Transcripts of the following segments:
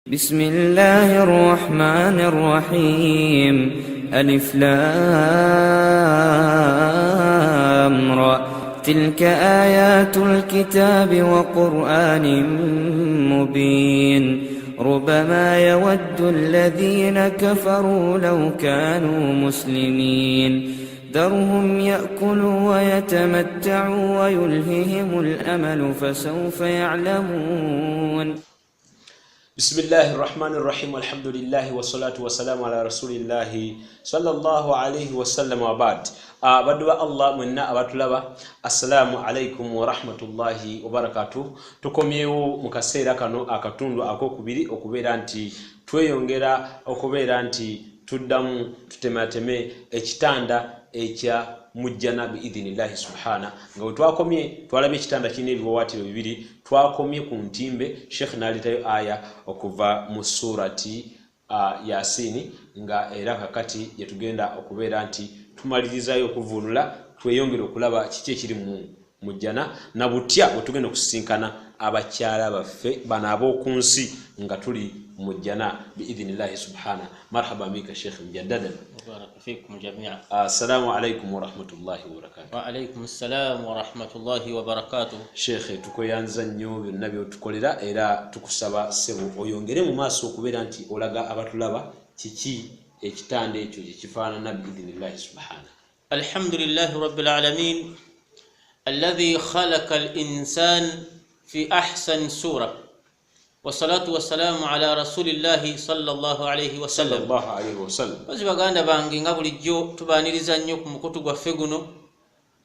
بسم الله الرحمن الرحيم ألف لام را تلك آيات الكتاب وقرآن مبين ربما يود الذين كفروا لو كانوا مسلمين ذرهم يأكلوا ويتمتعوا ويلههم الأمل فسوف يعلمون بسم الله الرحمن الرحيم والحمد لله والصلاة والسلام على رسول الله صلى الله عليه وسلم وبعد بدوا الله منا abatulaba assalamu alaikum wa rahmatullahi wa barakatuh tukomyewo mukaseera kano akatundu akokubiri okubeera nti tweyongera okubeera nti tuddamu tutemateme ekitanda ekya mujjana biidhnillahi subhana nga twakomye twalabye ekitanda kine ebiwawaatiro bibiri twakomye ku ntimbe Sheikh nalitayo aya okuva mu surati Yasini nga era kakati yetugenda okubeera nti tumalirizayo okuvunula tweyongera okulaba kiki ekiri mu mujjana na butya bwetugenda okusisinkana abakyala baffe bano ab'okunsi nga tuli mujjana biidhnillahi subhana. Marhaba bika Sheikh mujaddadan. بارك فيكم جميعا. السلام عليكم ورحمة الله وبركاته. وعليكم السلام ورحمة الله وبركاته. Sheikh tukoyanza nnyo byonna byotukolera era tukusaba sebo oyongere mu maaso okubeera nti olaga abatulaba kiki ekitande ekyo kifaanana biidhnillahi subhana. الحمد لله رب العالمين الذي خلق الإنسان في أحسن صورة والصلاة والسلام على رسول الله صلى الله عليه وسلم. Bazi baganda bange nga bulijjo tubaaniriza nnyo ku mukutu gwaffe guno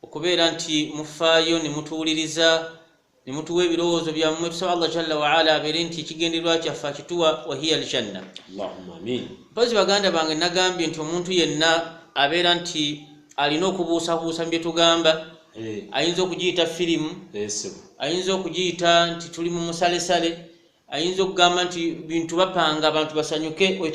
okubeera nti mufaayo ne mutuwuliriza ne mutuwa ebirowoozo byammwe. Tusaba Allah jalla wa ala abeere nti ekigendererwa kyaffe akituwa wa hiya aljanna. Allahumma amin. Bazi baganda bange nagambye nti omuntu yenna abeera nti alina okubuusabuusa mu bye tugamba. Ayinza okugiyita firimu, ayinza okugiyita nti tuli mu musalesale, ayinza okugamba nti bintu bapanga abantu basanyuke. Oyo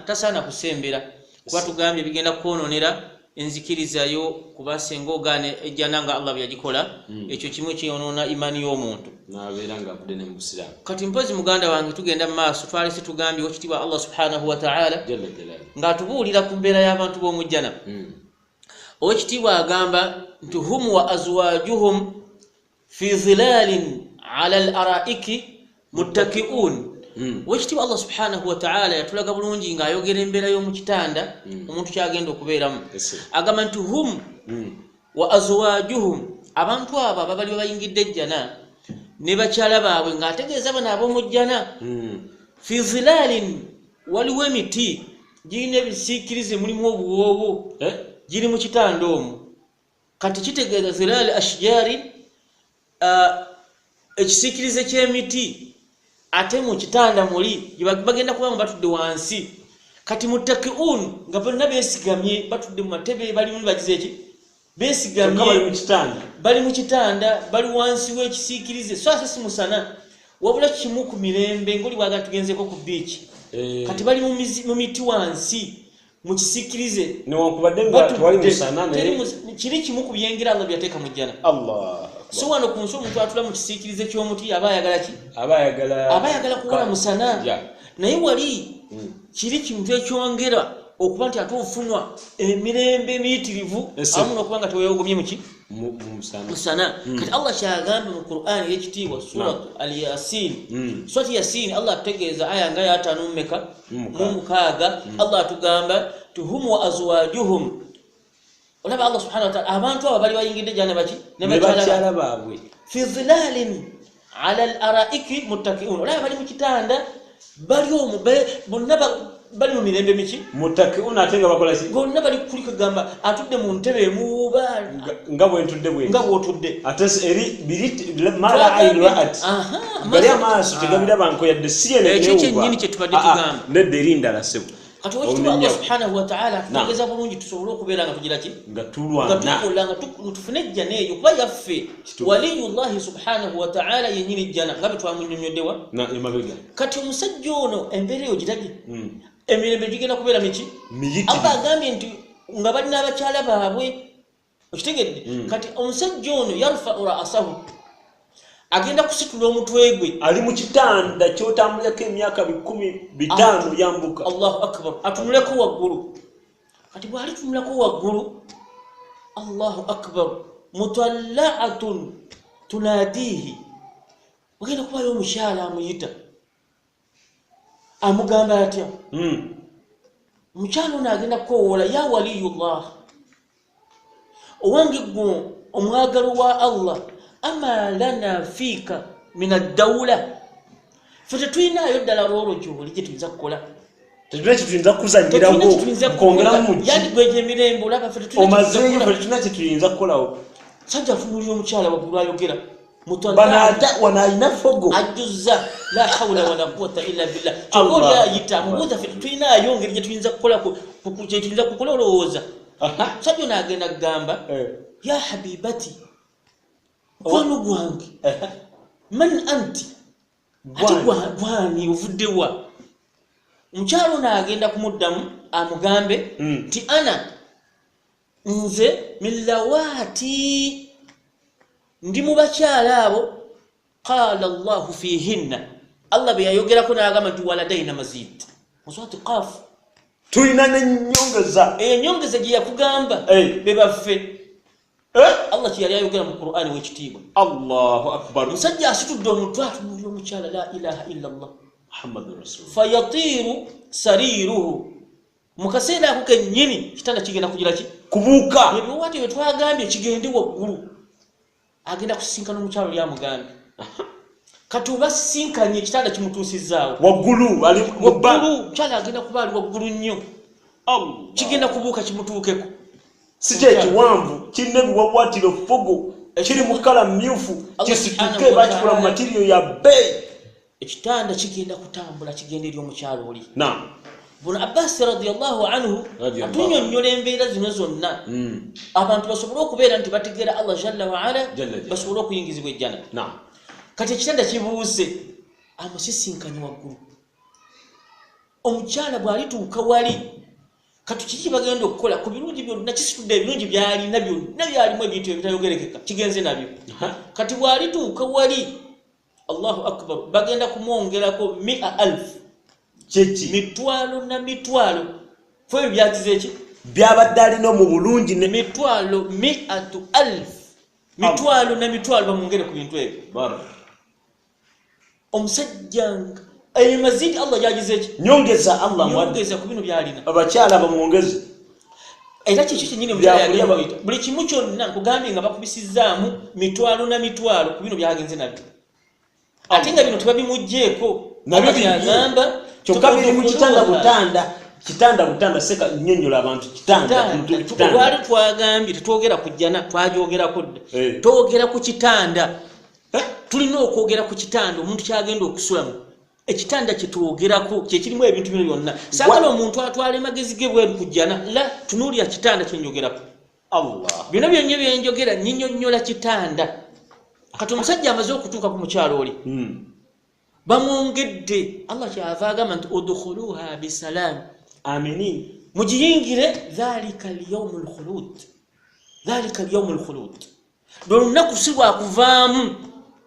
tasaana kusembera kuba tugambye bigenda kwononera enzikirizayo kuba senga ogaane ejjana nga Allah bwe yagikola ekyo kimu kyonoona imani y'omuntu n'abeera nga avudde ne mu busiraamu. Kati mpozi muganda wange tugenda mu maaso twalese tugambye ekitiibwa Allah subhanahu wa ta'ala ng'atubuulira ku mbeera y'abantu b'omujjana. Owekitiibwa agamba nti hum wa azwajuhum fi zilalin ala al-araiki muttaki'un. Owekitiibwa Allah subhanahu wa ta'ala yatulaga bulungi ng'ayogera embeera y'omu kitanda omuntu kyagenda okubeeramu. Agamba nti hum wa azwajuhum, abantu abo ababali bayingidde ejjana ne bakyala baabwe ng'ategeeza bano ab'omujjana fi zilalin, waliwo emiti girina ebisiikirize mulimu obuwoowo giri mu kitanda omwo. Kati kitegeeza zilal ashjari ekisiikirize ky'emiti ate mu kitanda muli bagenda kuba batudde wansi. Kati muttaki'un nga bonna beesigamye batudde mu matebe bali mu bagize eki beesigamye bali mu kitanda bali wansi w'ekisiikirize. So ate si musana wabula kimu ku mirembe ng'oli bwaga tugenzeeko ku biiki. Kati bali mu miti wansi mu kisiikirize newankubadde nga twali musana kiri kimu ku byengera Allah byateeka mu jjana. Allah. So wano ku nsi omuntu atula mu kisiikirize ky'omuti aba ayagala ki? Aba ayagala kuwona musana. Naye wali kiri kintu ekyongera okuba nti ate ofunwa emirembe emiyitirivu awamu n'okuba nga teweeyogomye mu ki? Musana. Kati Allah kyagamba mu Qur'an ey'ekitiibwa suratu al-Yasin. Suratu Yasin Allah atutegeeza aya nga ya 5 mu 6 Allah atugamba tuhum wa azwajuhum. Olaba Allah subhanahu wa ta'ala abantu abo bali bayingidde jana baki ne bakyala baabwe fi zilalin ala al-araiki muttaki'un. Olaba bali mu kitanda bali omu bonna bali mu mirembe miki muttaki'un ate nga bakola ki? Bonna bali kuliko gamba atudde mu ntebe muba nga bwentudde bwe nga bwotudde ate eri biriti mala ainu ra'at bali amaaso tegabiraba nko yadde siyene ekyo kyennyini kye tubadde tugamba nedde erindala sebo. Kati wekitiibwa Allah subhanahu wa ta'ala tugeza bulungi tusobole okubeera nga tugira ki? Nga tulwana nga tufune ejjana eyo kuba yaffe waliyullahi subhanahu wa ta'ala yennyini ejjana nga bwe twamunnyonnyodewa emabega. Kati omusajja ono embeera eyo giragi emirembe gigenda kubeera miki? Allah agambye nti nga balina abakyala baabwe okitegedde. Kati omusajja ono yarfa'u ra'sahu agenda kusitula omutwe gwe ali mu kitanda kyotambulako emyaka 15 yambuka. Allahu akbar. Atunuleko waggulu. Kati bwali tunulako waggulu, Allahu akbar, mutalla'atun tunadihi. Ogenda kubayo omukyala amuyita. Amugamba atya? Omukyala ono agenda kukoowoola, ya waliyullah, owange gwe omwagalo wa Allah, ama lana fiika min ad-dawla. Ffe tetulinayo ddala loolo gy'oli gye tuyinza kukola. Tetulina kye tuyinza kuzannyirawo kwongeramu mu yandi gwe gyemirembe olaba ffe tetulina kye tuyinza kukolawo. Sajja afunuulira omukyala waggulu ayogera. Banata wanaina fogo ajuzza la hawla wala quwwata illa billah. Oli ayita mubuuza ffe tetulinayo ngeri gye tuyinza kukola gye tuyinza kukola olowooza. Sajja n'agenda kugamba ya habibati, mukwano gwange, man anti, ati gwani ovudde wa? Omukyala ono agenda kumuddamu amugambe nti ana nze millawaati, ndi mu bakyala abo qala Allahu fihinna, Allah be yayogerako n'agamba nti waladaina mazid mu surati Qaf. tulina n'ennyongeza. Ennyongeza gye yakugamba be baffe. Allah kye yali ayogera mu Qur'ani w'ekitiibwa. Allahu akbar. Musajja asitudde omutwe atunuulira omukyala, la ilaha illa Allah Muhammadur Rasulullah. Fayatiru sariruhu, mu kaseera ako kennyini kitanda kigenda kugira ki? Kubuuka. Ebiwaati bye twagambye kigende waggulu. Agenda kusisinkana omukyala oli amugambye. Kati oba sisinkanye ekitanda kimutuusizaawo waggulu, ali waggulu, omukyala agenda kuba ali waggulu nnyo. Kigenda kubuuka kimutuukeko. Si kye kiwanvu, kirina ebiwawaatiro fogo, kiri mu kkala mmyufu, kisituke bakikola mu materiyo ya bbeeyi. Ekitanda kigenda kutambula kigenda eri omukyala oli. Naam. Ibn Abbas radiyallahu anhu atunyonnyola embeera zino zonna abantu basobole okubeera nti bategeera Allah jalla wa ala, basobole okuyingizibwa ejjana. Naam. Kati ekitanda kibuuse, amusisinkanye waggulu. Omukyala bw'alituuka wali, kati kiki bagenda okukola ku birungi byonna, kisitudde ebirungi by'alina byonna, byalimu ebintu ebitayogerekeka, kigenze nabyo. Kati bw'alituuka wali, Allahu akbar, bagenda kumwongerako 100,000. Kyeki? Mitwalo na mitwalo. Fwe byagize ki? Byabadde alina mu bulungi ne mitwalo 100,000. Mitwalo na mitwalo bamwongere ku bintu ebyo. Omusajja mazidi Allah yagize ki? Nyongeza Allah nyongeza ku bino byalina. Abakyala bamwongeze. Era kiki kyennyini omukyala buli kimu kyonna nkugambye nga bakubisizaamu mitwalo na mitwalo ku bino byagenze nabyo. Ate nga bino tebabimugjeeko. Nabyo byagamba kyokka biri mu kitanda butanda seka nnyonnyola abantu kitanda. Olwali twagambye tetwogera ku jjana, twajogerako dda. Twogera ku kitanda. Tulina okwogera ku kitanda omuntu kyagenda okusulamu. Ekitanda kitwogerako kye kirimu ebintu bino byonna. Saagala omuntu atwala emagezi ge bweru ku jjana, la tunuulira kitanda kyenjogerako. Allah. Byonna byonna byenjogera nnyonnyola kitanda. Kati omusajja amaze okutuuka ku mukyalo oli. Bamwongedde, Allah kyava agamba nti udkhuluha bisalam. Amini. Mugiyingire dhalika al-yawmul khulud. Dhalika al-yawmul khulud. Lunaku si lwakuvaamu.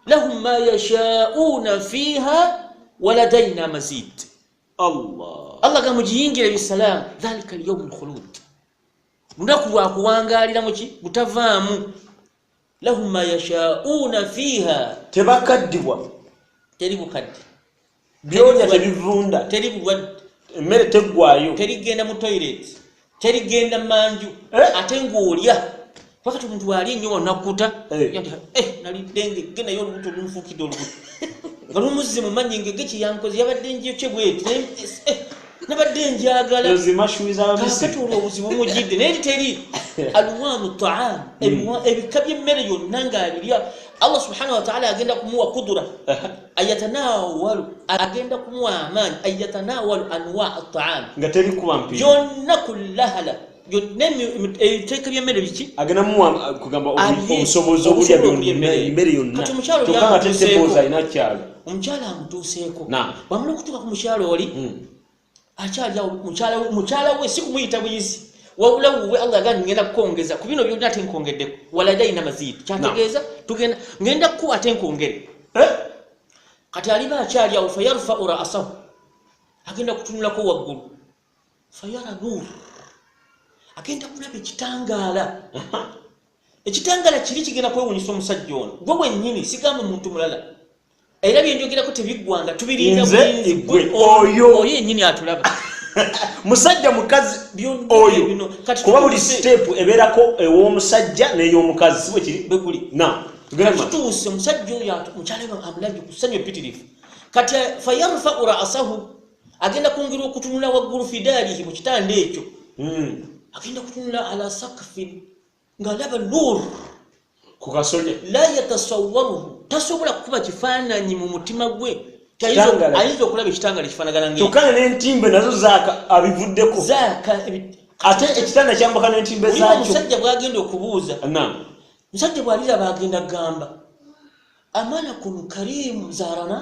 Lahum ma yashaa'una fiha waladaina mazid. Allah ga mugiyingire bisalam. Dhalika al-yawmul khulud. Lunaku lwakuwangaalira muki butavaamu. Lahum ma yashaa'una fiha. Tebakaddibwa. Teri bukadde. Byolya tebivunda. Teri bulwadde. Emmere teggwayo. Terigenda mu toilet. Terigenda manju. Ate ng'olya. Wakati omuntu wali nnyo wanakuta. Nalidde ngege naye olubuto lumufuukidde olubuto. Nga lumuzze mu mannyo ngege kye yankoze yabadde njekye bweti. Nabadde njagala. Kakati olwo obuzibu mujjidde. Naye teri. Alwanu ta'am. Ebika by'emmere yonna ng'abirya. Allah subhanahu wa ta'ala agenda kumuwa kudura. Ayatanawalu. Agenda kumuwa amaanyi. Ayatanawalu anwa at-ta'am. Nga teri kuba mpiira. Yonna kullahala. Ebiteeka by'emmere biki? Agenda muwa kugamba obusobozi obulya emmere yonna. Kyokka nga tetebooza alina kyalo. Omukyala amutuuseeko. Wamala okutuuka ku mukyalo oli. Akyalyawo mukyala we si kumuyita buyisi. Wabula wuwe Allah agandi ngenda kukongeza ku bino byonna ate nkongeddeko. Waladaina mazid. Kyantegeeza tugenda ngenda kukuwa ate nkongere. kati aliba akyali awo fayarfa'u ra'sahu agenda kutunulako waggulu fayara nur agenda kulaba ekitangaala kiri kigenda kwewunyisa omusajja ono gwe wennyini sigamba muntu mulala era byenjogerako tebiggwanga tubirinda oyo yennyini atulaba musajja mukazi oyo kuba buli step ebeerako ew'omusajja n'ey'omukazi si bwe kiri bwe guli kituuse omusajja oyo mukyala amulabye ku ssanyu epitirivu kati fayarfa'u ra'sahu agenda kwongera okutunula waggulu fidaalihi mu kitanda ekyo agenda kutunula ala sakfin ng'alaba nur ku kasolya la yatasawwaruhu tasobola kukuba kifaananyi mu mutima gwe ayinza okulaba ekitangaala ekifaanagana kyokka n'entimbe nazo zaaka abivuddeko ate ekitanda kyambuka n'entimbe zaakyo omusajja bw'agenda okubuuza musajja bw'aliraba agenda kugamba amalakun karimu zaarana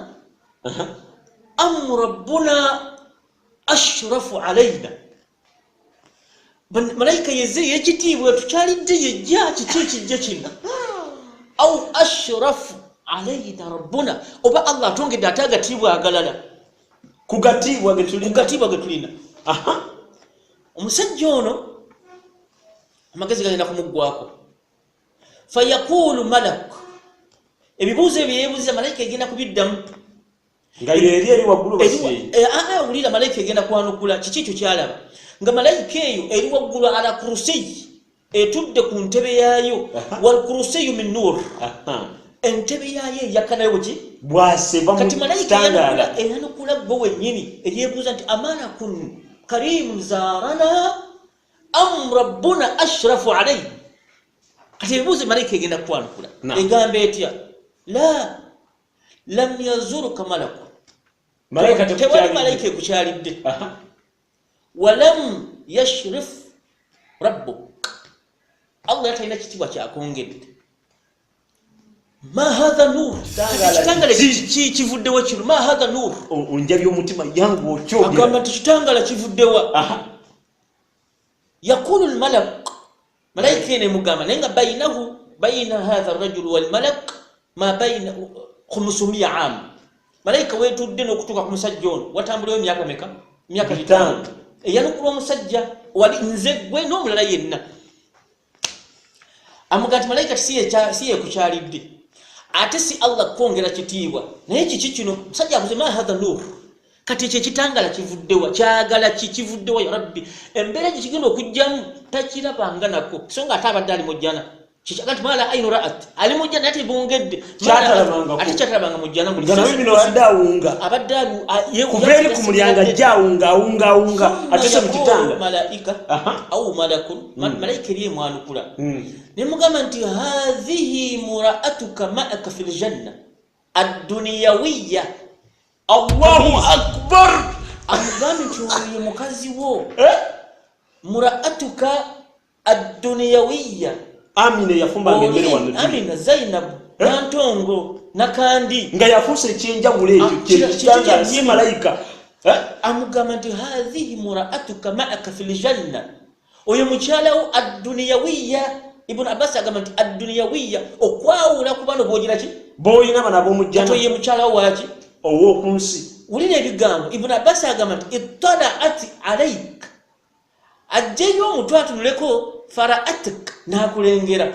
am rabbuna ashrafu alayna malayika yezze yekitiibwa tukyalidde yejja kiki ekijja kino au ashrafu alayna rabbuna oba allah atongedde ate agatiibwa agalala kugatiibwa getulina omusajja ono amagezi gagenda kumuggwako fayaqulu malak ebibuuzo ebyo yeebuuziza malayika egenda kubiddamu nga eri waggulu wulira malayika egenda kwanukula kiki ekyo kyalaba nga malayika eyo eri waggulu ala kurusiyi etudde ku ntebe yaayo wal kurusiyu min nur entebe yaayo eyakanayo ki kati malayika eyanukula gwe wennyini eyeebuuza nti amalakun karimu zaarana am rabbuna ashrafu alayna kati ebibuuzo malayika egenda kwanukula egamba etya la lam yazuruka malaku tewali malayika ekukyalidde walam yashrif rabbuk allah yatalina kitiibwa kyakongedde ma hadha nur kitangala kivuddewa kino ma hadha nur onjabye omutima yangu okyogera agamba nti kitangala kivuddewa yakulu lmalak malayika ene mugamba naye nga bayina hadha rajulu walmalak ma bayina 500 am malayika wetudde n'okutuuka ku musajja ono watambulayo emyaka meka myaka 5 eyanukula omusajja wali nze gwe n'omulala yenna amuga nti malayika si yekukyalidde ate si allah kwongera kitiibwa naye kiki kino musajja abuze ma hadha nur kati ekyo ekitangala kivuddewa kyagala kikivuddewa ya rabbi embeera gikigenda okujjamu takirabanga nako so nga ate abadde ali mujjana kikyagala nti mala ayinu ra'at ali mujjana ate bongedde ate kyatalabanga mujjana bino abadde kuva eri ku mulyango ajja awunga ate se mu kitanda malaika au malakun malayika eri emwanukula ne mugamba nti hadhihi mura'atuka ma'aka fil janna ad-dunyawiyya allahu akbar amugamba nti oyo mukazi wo mura'atuka ad-dunyawiyya Amina yafumbanga emmere wano Amina Zainab Nantongo nakandi nga yafuuse ekyenjawulo ekyo kitanga si malayika amugamba nti hadhihi mura'atuka ma'aka fil janna oyo mukyalawo ad-dunyawiyya Ibn Abbas agamba nti ad-dunyawiyya okwawula ku bano boogira ki booyina bana ab'omujjana oyo mukyalawo waki ow'okunsi wulira ebigambo Ibn Abbas agamba nti ittalaat alayk ajjeyo omutwe atunuleko fara'atak nakulengera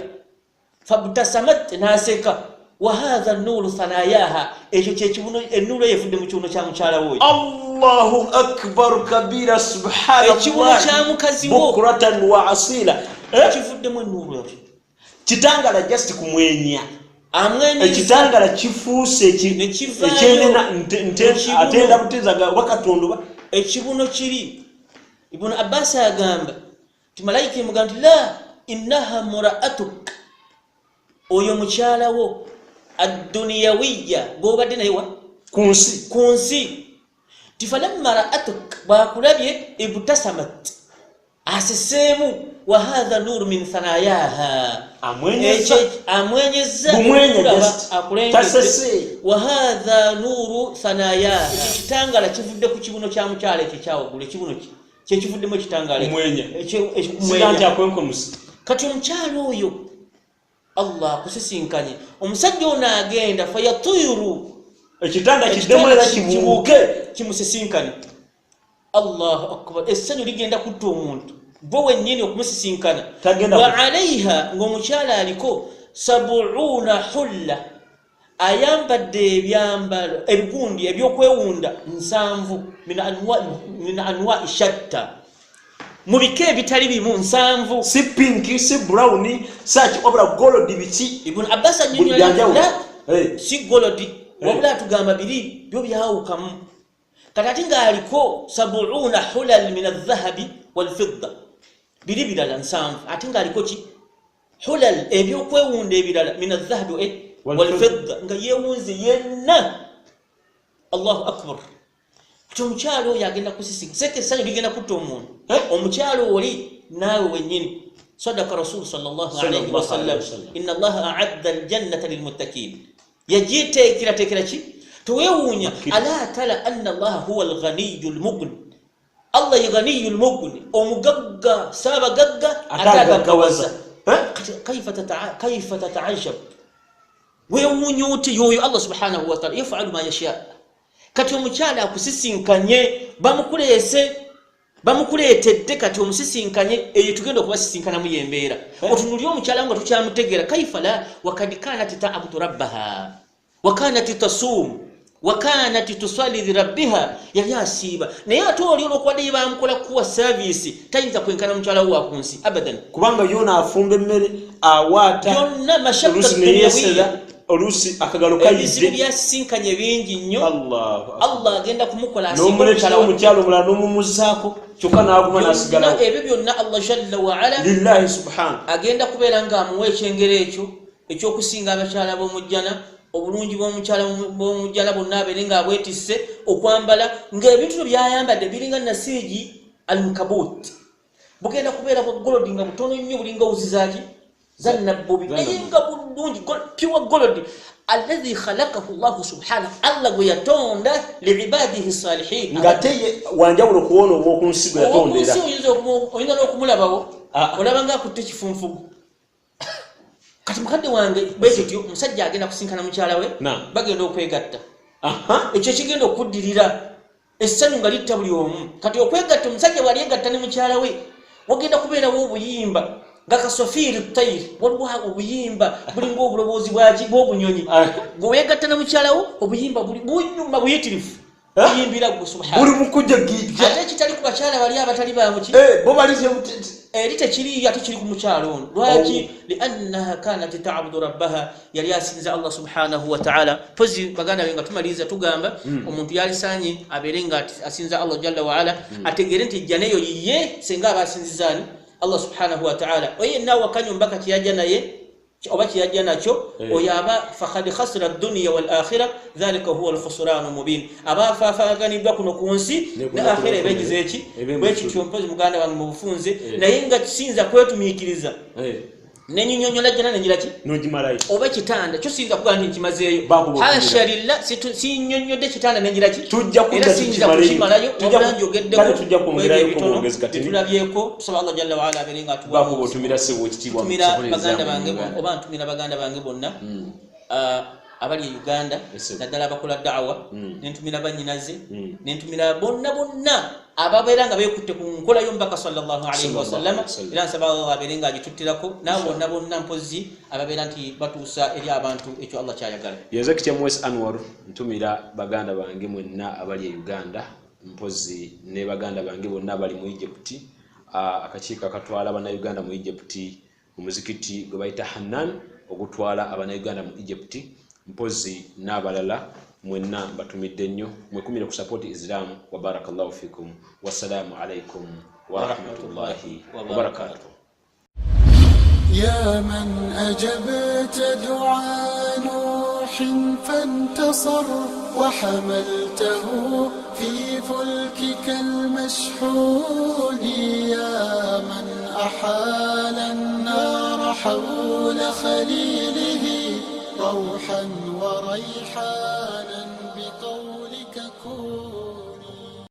fabtasamat naseka wa hadha an-nur thanayaha ekyo kyekibuno ennuru yefudde mu kibuno kya mukyala woyo Allahu akbar kabira subhanallah ekibuno kya mukazi wo bukratan wa asila kifudde mu ennuru ekyo kitangala just kumwenya amwenya ekitangala kifuuse ekyenena atenda butezaga wakatondoba ekibuno kiri Ibn Abbas agamba malayika emugamba nti la innaha mura'atuk oyo mukyala wo ad-dunyawiyya gobadde naye wa kunsi tifalamma ra'atuk bwakulabye ibtasamat aseseemu wa hadha nur min thanayaha amwenyeza akulengedde wa hadha nuru thanayaha kitangala kivudde ku kibuno kya mukyala ekyo kyawagula ekibuno kyekivuddemu ekitangala kumwenya kati omukyalo oyo Allah kusisinkanye omusajja ono agenda fayatiru ekitanda kiddemulera kibuuke kimusisinkanye. Allahu akbar, essanyu ligenda kutta omuntu bo wennyini okumusisinkana. Wa alaiha ng'omukyala aliko 70 hulla, ayambadde ebyambalo ebigundi ebyokwewunda 7 min anwa'i shatta, mu bika ebitali bimu 7, si pinki si brown saki wabula gold biki. Ibn Abbas annyonnyola si gold wabula tugamba biri byo byawukamu. Kati ate ng'aliko 70 hulal min adh-dhahabi wal-fidda, biri birala 7, ate ng'aliko ki hulal ebyokwewunda ebirala min adh-dhahabi wal-fidda, nga yeewunze yenna. Allahu akbar. Omukyalo oyo agenda kusisinkana, seke essanyu ligenda kutta omuntu. Omukyalo oli naawe wennyini. Sadaka Rasul sallallahu alayhi wa sallam, inna Allaha a'adda al-jannata lil-muttaqin. Yagiteekerateekera ki? Tewewuunya, ala tala anna Allaha huwa al-ghaniyyu al-mughni. Allah ye ghaniyyu al-mughni, omugagga saabagagga atagaggawaza. Kayfa tata'ajjab, weewuunya oti yoyo Allah subhanahu wa ta'ala yaf'alu ma yasha. Kati omukyala akusisinkanye, bamukuleetedde kati omusisinkanye, eyo tugenda okubasisinkana mu yembeera. Otunulira omukyala nga tukyamutegeera. Kaifa la wakad kanat ta'budu rabbaha wa kanat tasum wa kanat tusalli li rabbiha, yali asiiba naye ate oli olwokwadde bamukola kuwa service tayinza kwenkana mukyala we wakunsi abadan, kubanga yona afumba emmere awaata yonna mashakka dunyawiyya olusi akagalo kayidde byasinkanye bingi nnyo. Allah agenda kumukola asinkana omukyalo omulala n'omumuzaako kyokka n'aguma n'asigalawo. Ebyo byonna Allah jalla wa ala lillahi subhanahu agenda kubeera ng'amuwa ekyengero ekyo ekyokusinga abakyala b'omujjana, obulungi bw'omujjana bonna abeere ng'abwetisse okwambala ng'ebintu byayambadde biringa nasiigi al-mukabut, bugenda kubeera bwa golodi nga butono nnyo bulinga wuzizaaki zannabbubi naye nga bulungi pure gold alladhi khalaqahu Allah subhanahu, Allah gwe yatonda liibadihi salihin, nga teye wanjawulo kuwona obwokunsigo yatondera. Oyinza n'okumulabawo olaba ng'akutte kifunfugu. Kati mukadde wange bwekityo omusajja agenda kusinkana mukyala we, bagenda okwegatta. Ekyo kigenda okuddirira essanyu nga litta buli omu. Kati okwegatta omusajja bw'ali yegatta ne mukyala we wagenda kubeerawo obuyimba nga kasofiri tayiri, waliwo obuyimba bulinga obuloboozi bw'obunyonyi. Gwewegatta ne mukyalawo obuyimba bunyuma buyitirifu buyimbira gwe subhana buli mukujja gijja. Ate ekitali ku bakyala bali abatali bamuki bo balize eri tekiri ate kiri ku mukyalo ono. Lwaki? Liannaha kanat ta'budu rabbaha, yali asinza Allah subhanahu wa ta'ala. Pozi baganda benga tumaliza tugamba omuntu yalisaanye abeere nga asinza Allah jalla wa ala, ategere nti jjaneyo yiye senga abasinzizani Allah subhanahu wa ta'ala. Oye nawe wakanyumba kati yajja naye oba kiyajja nakyo oyaba faqad khasira ad-dunya wal akhirah, dhalika huwa al-khusran mubin. Abafafaganibwa kuno ku nsi ne akhira ebegize eki bwekityo. Mpozi muganda wange mu bufunze naye nga kisinza kwetumiikiriza nenyinyonyola jjana nenjiraki nojimalayo oba kitanda kyo sinza kugaa nti nkimazeeyo. Hasha lillah, sinnyonnyodde kitanda nenjiraki era sinza kukimalayo wabula njogeddeko tulabyeko. Tusaba Allah jalla wa ala abeere nga atuwatumira baganda bange oba ntumira baganda bange bonna abali e Uganda, naddala abakola da'wa, nentumira bannyinaze, nentumira bonna ababeera nga beekutte ku nkola y'omubaka sallallahu alayhi wa sallam. Era nsaba Allah abeere nga agituttirako nabo bonna mpozi ababeera nti batuusa eri abantu ekyo Allah kyayagala. Yenze kitya Mwesi Anwar ntumira baganda bange mwenna abali e Uganda, mpozi ne baganda bange bonna abali mu Egypt, akakiiko akatwala Abannayuganda mu Egypt, omuzikiti gwe bayita Hanan ogutwala Abannayuganda mu Egypt, mpozi n'abalala mwenna batumidde nnyo, mwekumire ku support Islam. Wa barakallahu fikum, wassalamu alaikum wa rahmatullahi wa barakatuh. يا من أجبت دعاء نوح فانتصر وحملته في فلكك المشحون، يا من أحال النار حول خليله روحا وريحانا.